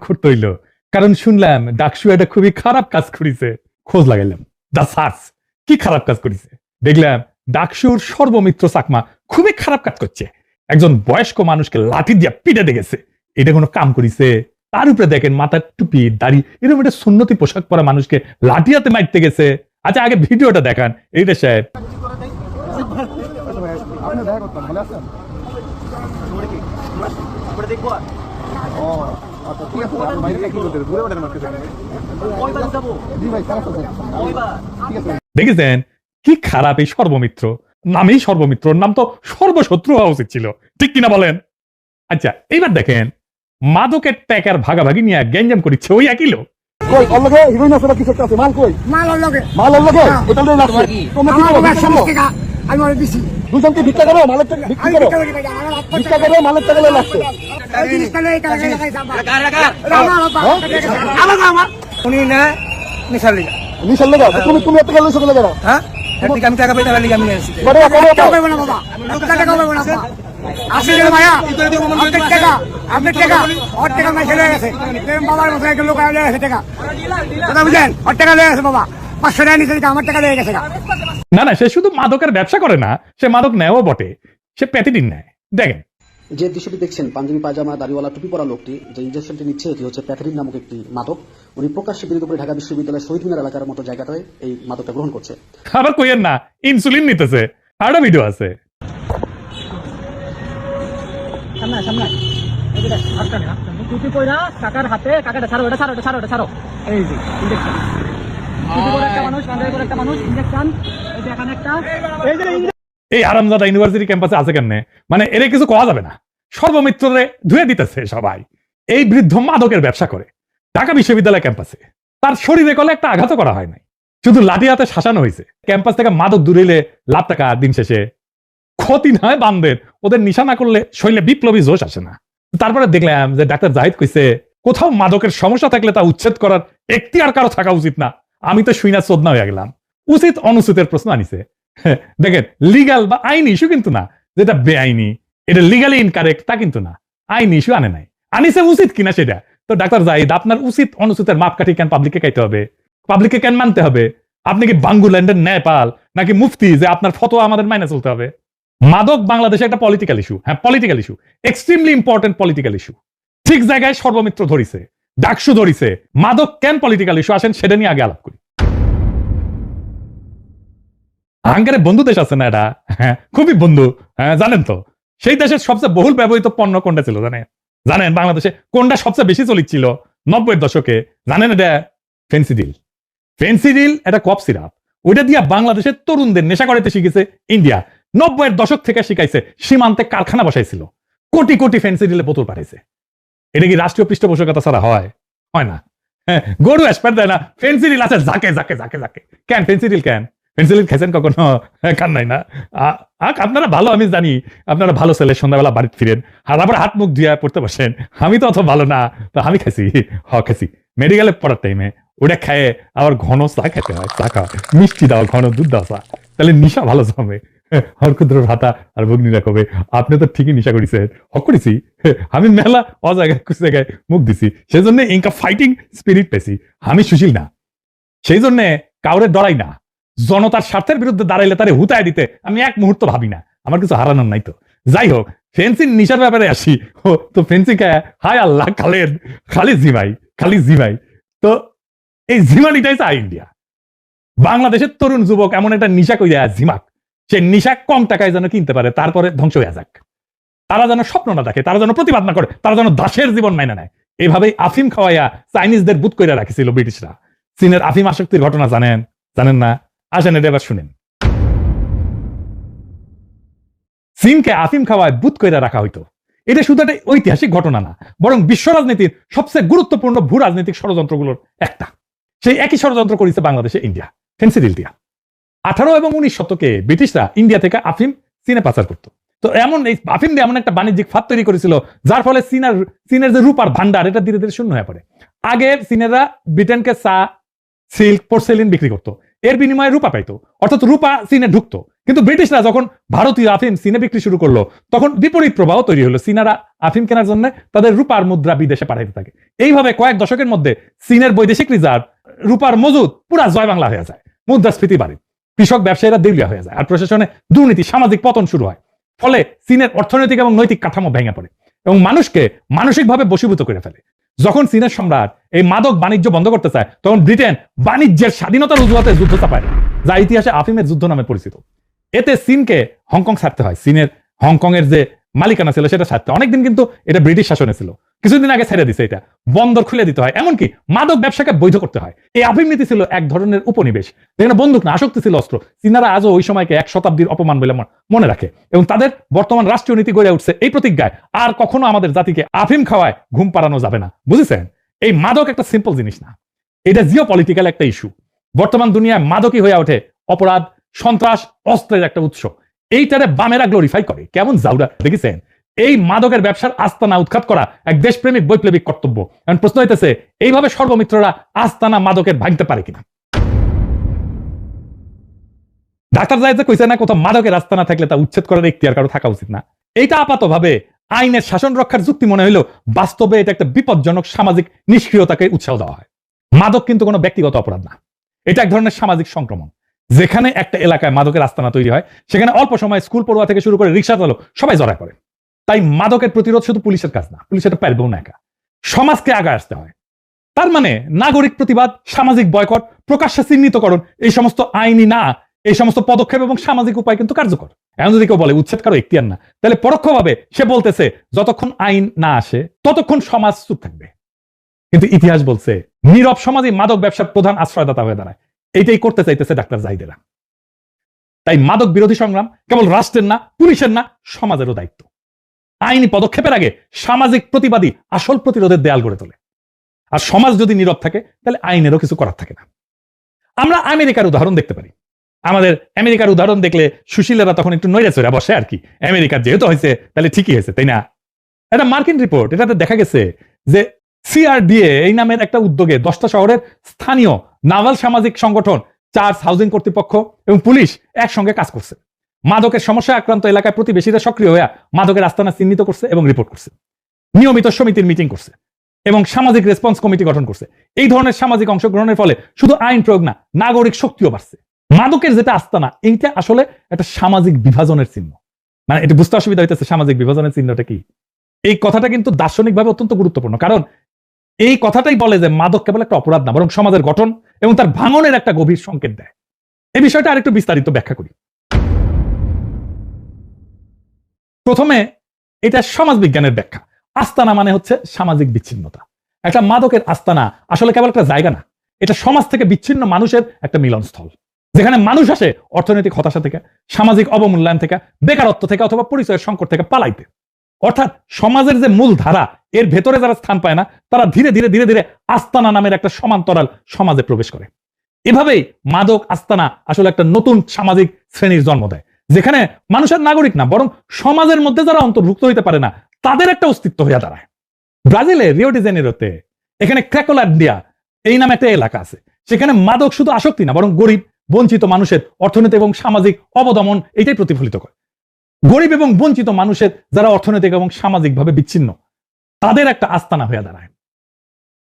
করতে হইলো, কারণ শুনলাম ডাকসু এটা খুবই খারাপ কাজ করেছে। খোঁজ লাগাইলাম, দা সার্চ কি খারাপ কাজ করেছে। দেখলাম ডাকসুর সর্বমিত্র চাকমা খুবই খারাপ কাজ করছে। একজন বয়স্ক মানুষকে লাঠি দিয়ে পিটে দেখেছে, এটা কোনো কাম করেছে? তার উপরে দেখেন মাথার টুপি দাড়ি, এরকম একটা সুন্নতি পোশাক পরা মানুষকে লাঠি হাতে মারতে গেছে। আচ্ছা আগে ভিডিওটা দেখান এইটা সাহেব। দেখেছেন কি খারাপ এই সর্বমিত্র, নামেই সর্বমিত্র, নাম তো সর্বশত্রু হওয়া উচিত ছিল, ঠিক কিনা বলেন? আচ্ছা এইবার দেখেন মাদকের ট্যাকার ভাগাভাগি নিয়ে গ্যাঞ্জাম করিচ্ছে ওই একই লোক। দুজনকে ভিক্ষা করো, মালের টাকা ভিক্ষা করো, ভিক্ষা করো, মালের টাকা লাগছে। উনি না নিশার লিগা, নিশাল লেগা তুমি তুমি এত গেলে সকলে গেল। হ্যাঁ আমি টাকা পেতে পারলি আমি আসছি। বড় বড় না না, সে শুধু মাদকের ব্যবসা করে না, সে মাদক নেয়ও বটে, সে প্যাথিডিন নেয়। দেখেন যে দৃশ্যটি দেখছেন, পাঞ্জাবি পায়জামা দাড়িওয়ালা টুপি পরা লোকটি যে ইনজেকশনটি নিচ্ছে এটি হচ্ছে প্যাথেরিন নামক একটি মাদক। উনি প্রকাশ্যে বিরোধী করে ঢাকা বিশ্ববিদ্যালয়ের শহীদ মিনার এলাকার মতো জায়গাটায় এই মাদকটা গ্রহণ করছে। আবার কইয়েন না ইনসুলিন নিতেছে, আরো ভিডিও আছে। এই আরামজাদা ইউনিভার্সিটি ক্যাম্পাসে আছে কেন? মানে এর কিছু কোয়া যাবে না, সর্বমিত্ররে ধুয়ে দিতেছে সবাই। এই বৃদ্ধ মাদকের ব্যবসা করে ঢাকা বিশ্ববিদ্যালয় ক্যাম্পাসে, তার শরীরে কলে একটা আঘাত করা হয় নাই, শুধু লাঠি হাতে শাসানো হয়েছে। ক্যাম্পাস থেকে মাদক দূরেলে লাখ টাকা দিন শেষে ক্ষতি নয় বান্ধের, ওদের নিশা না করলে শরীরে বিপ্লবী জোশ আসে না। তারপরে দেখলাম যে ডাক্তার জাহিদ কইছে কোথাও মাদকের সমস্যা থাকলে তা উচ্ছেদ করার এখতিয়ার কারো থাকা উচিত না। আমি তো শুই না চোদনা হয়ে গেলাম। উচিত অনুচিতের প্রশ্ন আনিছে। দেখেন লিগাল বা আইনি ইস্যু কিন্তু না, যেটা বেআইনি এটা লিগালি ইনকারেক্ট তা কিন্তু না, আইনি ইস্যু আনে নাই, আনিছে উচিত কিনা সেটা। তো ডাক্তার জাহিদ আপনার উচিত অনুচিতের মাপকাঠি কেন পাবলিককে খাইতে হবে, পাবলিককে কেন মানতে হবে? আপনি কি বাঙ্গুল্যান্ডের নেপাল নাকি মুফতি যে আপনার ফতোয়া আমাদের মাইনে চলতে হবে? মাদক বাংলাদেশে একটা পলিটিক্যাল ইস্যু, হ্যাঁ political issue, extremely important political issue. ঠিক জায়গায় সর্বমিত্র ধরিছে, ডাকসু ধরিছে। মাদক কেন পলিটিক্যাল ইস্যু, আসেন সেটা নিয়ে আগে আলাপ করি। হাঙ্গারে বন্ধু দেশ আছে না এটা, হ্যাঁ খুবই বন্ধু, হ্যাঁ জানেন তো সেই দেশের সবচেয়ে বহুল ব্যবহৃত পণ্য কোনটা ছিল জানেন? জানেন বাংলাদেশে কোনটা সবচেয়ে বেশি চলিচ্ছিল 90-এর দশকে? জানেন এটা ফেন্সিডিল। ফেন্সিডিল এটা কফ সিরাপ, ওইটা দিয়া বাংলাদেশের তরুণদের নেশা করাইতে শিখেছে ইন্ডিয়া। 90-এর দশক থেকে শিখাইছে, সীমান্তে কারখানা বসাইছিল, কোটি কোটি ফেন্সিডিলে বোতল পাঠাইছে। এটা কি রাষ্ট্রীয় পৃষ্ঠপোষকতা ছাড়া হয়? হয় না। হ্যাঁ গরু এসপার দেয় না, ফেন্সিডিল আছে জাকে জাকে জাকে জাকে। কেন ফেন্সিডিল কেন? পেন্সিলিন খাইছেন কখনো? খান নাই না? আপনারা ভালো, আমি জানি আপনারা ভালো ছেলে, সন্ধ্যাবেলা বাড়িতে ফিরেন আর আবার হাত মুখ ধুয়ে পড়তে বসেন। আমি তো অত ভালো না, তো আমি খাইছি, খাইছি মেডিকেলে পড়ার টাইমে। ওটা খায় আবার ঘন চা খেতে হয়, চা খাওয়া মিষ্টি দাও, ঘন দুধ দাও চা, তাহলে নিশা ভালো জমে। হরকুদ্র ভাতা আর ভগ্নীরা কবে আপনি তো ঠিকই নিশা করেছেন। করেছি আমি মেলা অজায়গায় জায়গায় মুখ দিছি, সেই জন্য ইনকা ফাইটিং স্পিরিট পেয়েছি। আমি সুশীল না, সেই জন্য কাউরে ডরাই না। জনতার স্বার্থের বিরুদ্ধে দাঁড়াইলে তারে হুতায় দিতে আমি এক মুহূর্ত ভাবি না, আমার কিছু হারানোর নাই তো। যাই হোক, ফেন্সিং নিশার ব্যাপারে আসি। তো ফেন্সিং হায় আল্লাহ, খালি জিমাই, খালি জিমাই। তো এই জিমানিটাই চাই ইন্ডিয়া। বাংলাদেশের তরুণ যুবক এমন একটা নিশা কইরা জিমাক, সে নিশা কম টাকায় যেন কিনতে পারে, তারপরে ধ্বংস হয়ে যাক। তারা যেন স্বপ্ন না দেখে, তারা যেন প্রতিবাদ না করে, তারা যেন দাসের জীবন মাইনা নেয়। এইভাবেই আফিম খাওয়াইয়া চাইনিজদের বুথ কইরা রাখিছিল ব্রিটিশরা। চীনের আফিম আসক্তির ঘটনা জানেন? জানেন না? আসেন এটা এবার শুনেন। চীনকে আফিম খাওয়ায় বুথ কইরা রাখা হইতো। এটা শুধু একটা ঐতিহাসিক ঘটনা না, বরং বিশ্ব রাজনীতির সবচেয়ে গুরুত্বপূর্ণ ভূ রাজনৈতিক ষড়যন্ত্রগুলোর একটা। সেই একই ষড়যন্ত্র করেছে বাংলাদেশে ইন্ডিয়া, ফেন্সিডিল দিয়া। 18 এবং 19 শতকে ব্রিটিশরা ইন্ডিয়া থেকে আফিম চীনে পাচার করতো। তো এমন এই আফিম দিয়ে এমন একটা বাণিজ্যিক ফাঁদ তৈরি করেছিল, যার ফলে চীনের যে রূপার ভান্ডার এটা ধীরে ধীরে শূন্য হয়ে পড়ে। আগে চীনেরা ব্রিটেনকে চা, সিল্ক, পোর্সেলিন বিক্রি করতো, এর বিনিময়ে রূপা পাইতো, অর্থাৎ রূপা চীনে ঢুকতো। কিন্তু ব্রিটিশরা যখন ভারতীয় আফিম চীনে বিক্রি শুরু করলো, তখন বিপরীত প্রবাহ তৈরি হলো। চীনারা আফিম কেনার জন্য তাদের রূপার মুদ্রা বিদেশে পাঠাইতে থাকে। এইভাবে কয়েক দশকের মধ্যে চীনের বৈদেশিক রিজার্ভ, রূপার মজুদ পুরা জয় বাংলা হয়ে যায়, মুদ্রাস্ফীতি বাড়ে, কৃষক ব্যবসায়ীরা দেউলিয়া হয়ে যায়, আর প্রশাসনে দুর্নীতি, সামাজিক পতন শুরু হয়। ফলে চীনের অর্থনৈতিক এবং নৈতিক কাঠামো ভেঙে পড়ে এবং মানুষকে মানসিকভাবে বশীভূত করে ফেলে। যখন চীনের সম্রাট এই মাদক বাণিজ্য বন্ধ করতে চায়, তখন ব্রিটেন বাণিজ্যের স্বাধীনতার অজুহাতে যুদ্ধ চাপায়, যা ইতিহাসে আফিমের যুদ্ধ নামে পরিচিত। এতে চীনকে হংকং ছাড়তে হয়। চীনের হংকং এর যে মালিকানা ছিল সেটা ছাড়তে অনেকদিন কিন্তু এটা ব্রিটিশ শাসনে ছিল, কিছুদিন আগে ছেড়ে দিছে। এটা বন্দর খুলে দিতে হয়, এমনকি মাদক ব্যবসাকে বৈধ করতে হয়। এই আফিম নীতি ছিল এক ধরনের উপনিবেশ, যেখানে বন্দুক না, আসক্তি ছিল অস্ত্র। চীনারা আজও ওই সময়কে এক শতাব্দীর অপমান বলে মনে রাখে এবং তাদের বর্তমান রাষ্ট্রীয় নীতি গড়ে উঠছে এই প্রতিজ্ঞায়, আর কখনো আমাদের জাতিকে আফিম খাওয়ায় ঘুম পাড়ানো যাবে না। বুঝেছেন? এই মাদক একটা সিম্পল জিনিস না, এটা জিও পলিটিক্যাল একটা ইস্যু। বর্তমান দুনিয়ায় মাদকই হয়ে ওঠে অপরাধ, সন্ত্রাস, অস্ত্রের একটা উৎস। এইটারে বামেরা গ্লোরিফাই করে, কেমন জাউরা দেখেছেন? এই মাদকের ব্যবসার আস্তানা উৎখাত করা এক দেশপ্রেমিক বৈপ্লবিক কর্তব্য। এখন প্রশ্ন হইতেছে, এইভাবে সর্বমিত্ররা আস্তানা মাদকের ভাঙতে পারে কিনা? ডাক্তার জায়েদ কইছে না, কোথাও মাদকের আস্তানা থাকলে তা উচ্ছেদ করার এখতিয়ার কারো থাকা উচিত না। এইটা আপাতভাবে আইনের শাসন রক্ষার যুক্তি মনে হইলেও বাস্তবে এটা একটা বিপজ্জনক সামাজিক নিষ্ক্রিয়তাকে উৎসাহ দেওয়া হয়। মাদক কিন্তু কোনো ব্যক্তিগত অপরাধ না, এটা এক ধরনের সামাজিক সংক্রমণ। যেখানে একটা এলাকায় মাদকের আস্তানা তৈরি হয়, সেখানে অল্প সময় স্কুল পড়ুয়া থেকে শুরু করে রিক্সা চালক সবাই জড়ায় পড়ে। তাই মাদকের প্রতিরোধ শুধু পুলিশের কাজ না, পুলিশ এটা পারবেও না একা, সমাজকে আগায় আসতে হয়। তার মানে নাগরিক প্রতিবাদ, সামাজিক বয়কট, প্রকাশ্যে চিহ্নিতকরণ, এই সমস্ত আইনি না, এই সমস্ত পদক্ষেপ এবং সামাজিক উপায় কিন্তু কার্যকর। এখন যদি কেউ বলে উচ্ছেদ কারো এখতিয়ার না, তাহলে পরোক্ষভাবে সে বলতেছে যতক্ষণ আইন না আসে ততক্ষণ সমাজ চুপ থাকবে। কিন্তু ইতিহাস বলছে নীরব সমাজই মাদক ব্যবসার প্রধান আশ্রয়দাতা হয়ে দাঁড়ায়। এইটাই করতে চাইতেছে ডাক্তার জাহিদেরা। তাই মাদক বিরোধী সংগ্রাম কেবল রাষ্ট্রের না, পুলিশের না, সমাজেরও দায়িত্ব। আইনি পদক্ষেপের আগে সামাজিক প্রতিবাদী আসল প্রতিরোধের দেয়াল গড়ে তোলে। আর সমাজ যদি নীরব থাকে, তাহলে আইনেরও কিছু করার থাকে না। আমরা আমেরিকার উদাহরণ দেখতে পারি। আমাদের আমেরিকার উদাহরণ দেখলে সুশীলেরা তখন একটু নৈরাচৈরা বসে আর কি, আমেরিকার যেহেতু হয়েছে তাহলে ঠিকই হয়েছে, তাই না? এটা মার্কিন রিপোর্ট, এটাতে দেখা গেছে যে সিআরডিএ এই নামের একটা উদ্যোগে 10টা শহরের স্থানীয় নাভাল সামাজিক সংগঠন, চার্চ হাউজিং কর্তৃপক্ষ এবং পুলিশ একসঙ্গে কাজ করছে। মাদকের সমস্যায় আক্রান্ত এলাকায় প্রতিবেশীরা সক্রিয় হয়ে মাদকের আস্তানা চিহ্নিত করছে এবং রিপোর্ট করছে, নিয়মিত সমিতির মিটিং করছে এবং সামাজিক রেসপন্স কমিটি গঠন করছে। এই ধরনের সামাজিক অংশগ্রহণের ফলে শুধু আইন প্রয়োগ না, নাগরিক শক্তিও বাড়ছে। মাদকের যেটা আস্তানা, এইটা আসলে একটা সামাজিক বিভাজনের চিহ্ন। মানে এটা বুঝতে অসুবিধা হইতেছে সামাজিক বিভাজনের চিহ্নটা কি। এই কথাটা কিন্তু দার্শনিকভাবে অত্যন্ত গুরুত্বপূর্ণ, কারণ এই কথাটাই বলে যে মাদক কেবল একটা অপরাধ না, বরং সমাজের গঠন এবং তার ভাঙনের একটা গভীর সংকেত দেয়। এই বিষয়টা আরেকটু বিস্তারিত ব্যাখ্যা করি। প্রথমে এটা সমাজ বিজ্ঞানের ব্যাখ্যা। আস্তানা মানে হচ্ছে সামাজিক বিচ্ছিন্নতা। একটা মাদকের আস্তানা আসলে কেবল একটা জায়গা না, এটা সমাজ থেকে বিচ্ছিন্ন মানুষের একটা মিলনস্থল, যেখানে মানুষ আসে অর্থনৈতিক হতাশা থেকে, সামাজিক অবমূল্যায়ন থেকে, বেকারত্ব থেকে অথবা পরিচয়ের সংকট থেকে পালাইতে। অর্থাৎ সমাজের যে মূল ধারা, এর ভেতরে যারা স্থান পায় না, তারা ধীরে ধীরে ধীরে ধীরে আস্তানা নামের একটা সমান্তরাল সমাজে প্রবেশ করে। এভাবেই মাদক আস্তানা আসলে একটা নতুন সামাজিক শ্রেণীর জন্ম দেয়, যেখানে মানুষের নাগরিক না, বরং সমাজের মধ্যে যারা অন্তর্ভুক্ত হইতে পারে না, তাদের একটা অস্তিত্ব হয়ে দাঁড়ায়। ব্রাজিলে রিও ডি জেনেরোতে এখানে ক্র্যাকোল্যান্ডিয়া এই নামে একটা এলাকা আছে। সেখানে মাদক শুধু আসক্তি না, বরং গরিব বঞ্চিত মানুষের অর্থনৈতিক এবং সামাজিক অবদমন এটাই প্রতিফলিত করে। গরিব এবং বঞ্চিত মানুষের যারা অর্থনৈতিক এবং সামাজিকভাবে বিচ্ছিন্ন, তাদের একটা আস্তানা হয়ে দাঁড়ায়।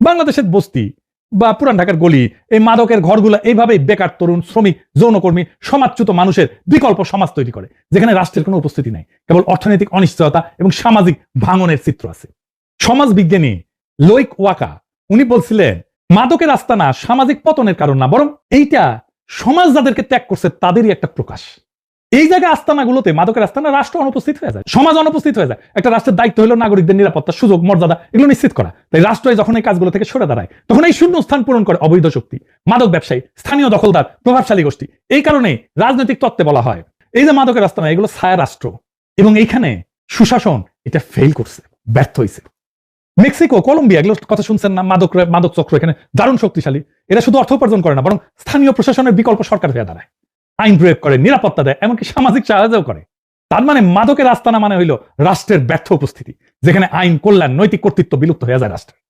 বাংলাদেশের বস্তি বা পুরান ঢাকার গলি, এই মাদকের ঘরগুলো এইভাবেই বেকার তরুণ, শ্রমিক, যৌনকর্মী, সমাজচ্যুত মানুষের বিকল্প সমাজ তৈরি করে, যেখানে রাষ্ট্রের কোনো উপস্থিতি নাই, কেবল অর্থনৈতিক অনিশ্চয়তা এবং সামাজিক ভাঙনের চিত্র আছে। সমাজ বিজ্ঞানী লোইক ওয়াকা উনি বলছিলেন, মাদকের আস্তানা সামাজিক পতনের কারণ না, বরং এইটা সমাজ যাদেরকে ত্যাগ করছে তাদেরই একটা প্রকাশ। এই জায়গায় আস্তানাগুলোতে, মাদকের আস্তানা, রাষ্ট্র অনুপস্থিত হয়ে যায়, সমাজ অনুপস্থিত হয়ে যায়। একটা রাষ্ট্রের দায়িত্ব হলো নাগরিকদের নিরাপত্তা, সুযোগ, মর্যাদা এগুলো নিশ্চিত করা। তাই রাষ্ট্র যখন এই কাজগুলো থেকে সরে দাঁড়ায়, তখন এই শূন্য স্থান পূরণ করে অবৈধ শক্তি, মাদক ব্যবসায়ী, স্থানীয় দখলদার, প্রভাবশালী গোষ্ঠী। এই কারণেই রাজনৈতিক তত্ত্বে বলা হয় এই যে মাদকের আস্তানা, এগুলো ছায়া রাষ্ট্র, এবং এইখানে সুশাসন এটা ফেল করছে, ব্যর্থ হয়েছে। মেক্সিকো, কলম্বিয়া, এগুলো কথা শুনছেন না? মাদক চক্র এখানে দারুণ শক্তিশালী। এরা শুধু অর্থ উপার্জন করে না, বরং স্থানীয় প্রশাসনের বিকল্প সরকার হয়ে দাঁড়ায়, আইন প্রয়োগ করে, নিরাপত্তা দেয়, এমনকি সামাজিক সাহায্যও করে। তার মানে মাদকের আস্তানা মানে হইল রাষ্ট্রের ব্যর্থ উপস্থিতি, যেখানে আইন, কল্যাণ, নৈতিক কর্তৃত্ব বিলুপ্ত হয়ে যায় রাষ্ট্রের।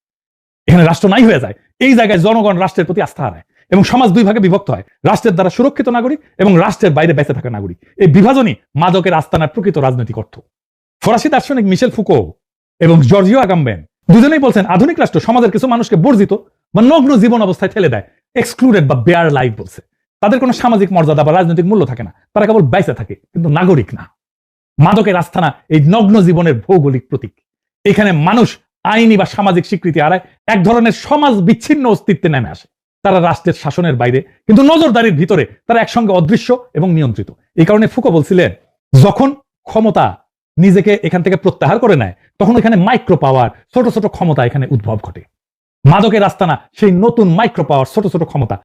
এখানে রাষ্ট্র নাই হয়ে যায়। এই জায়গায় জনগণ রাষ্ট্রের প্রতি আস্থা হারায়। এবং সমাজ দুই ভাগে বিভক্ত হয়, রাষ্ট্রের দ্বারা সুরক্ষিত নাগরিক এবং রাষ্ট্রের বাইরে বেঁচে থাকা নাগরিক। এই বিভাজনই মাদকের আস্তানার প্রকৃত রাজনৈতিক অর্থ। ফরাসি দার্শনিক মিশেল ফুকো এবং জর্জিও আগাম্বেন দুজনেই বলছেন আধুনিক রাষ্ট্র সমাজের কিছু মানুষকে বর্জিত বা নগ্ন জীবন অবস্থায় ঠেলে দেয়, এক্সক্লুডেড বা বেয়ার লাইফ বলছে। তাদের কোনো সামাজিক মর্যাদা বা রাজনৈতিক মূল্য থাকে না, তারা কেবল বেঁচে থাকে কিন্তু নাগরিক না। মাদকের আস্তানা এই নগ্ন জীবনের ভৌগোলিক প্রতীক। এখানে মানুষ আইনি বা সামাজিক স্বীকৃতি হারায়, এক ধরনের সমাজ বিচ্ছিন্ন অস্তিত্বে নেমে আসে। তারা রাষ্ট্রের শাসনের বাইরে কিন্তু নজরদারির ভিতরে তারা একসঙ্গে অদৃশ্য এবং নিয়ন্ত্রিত। এই কারণে ফুকো বলছিলেন, যখন ক্ষমতা নিজেকে এখান থেকে প্রত্যাহার করে নেয় তখন এখানে মাইক্রো পাওয়ার, ছোট ছোট ক্ষমতা এখানে উদ্ভব ঘটে। মাদকের আস্তানা সেই নতুন মাইক্রো পাওয়ার, ছোট ছোট ক্ষমতা।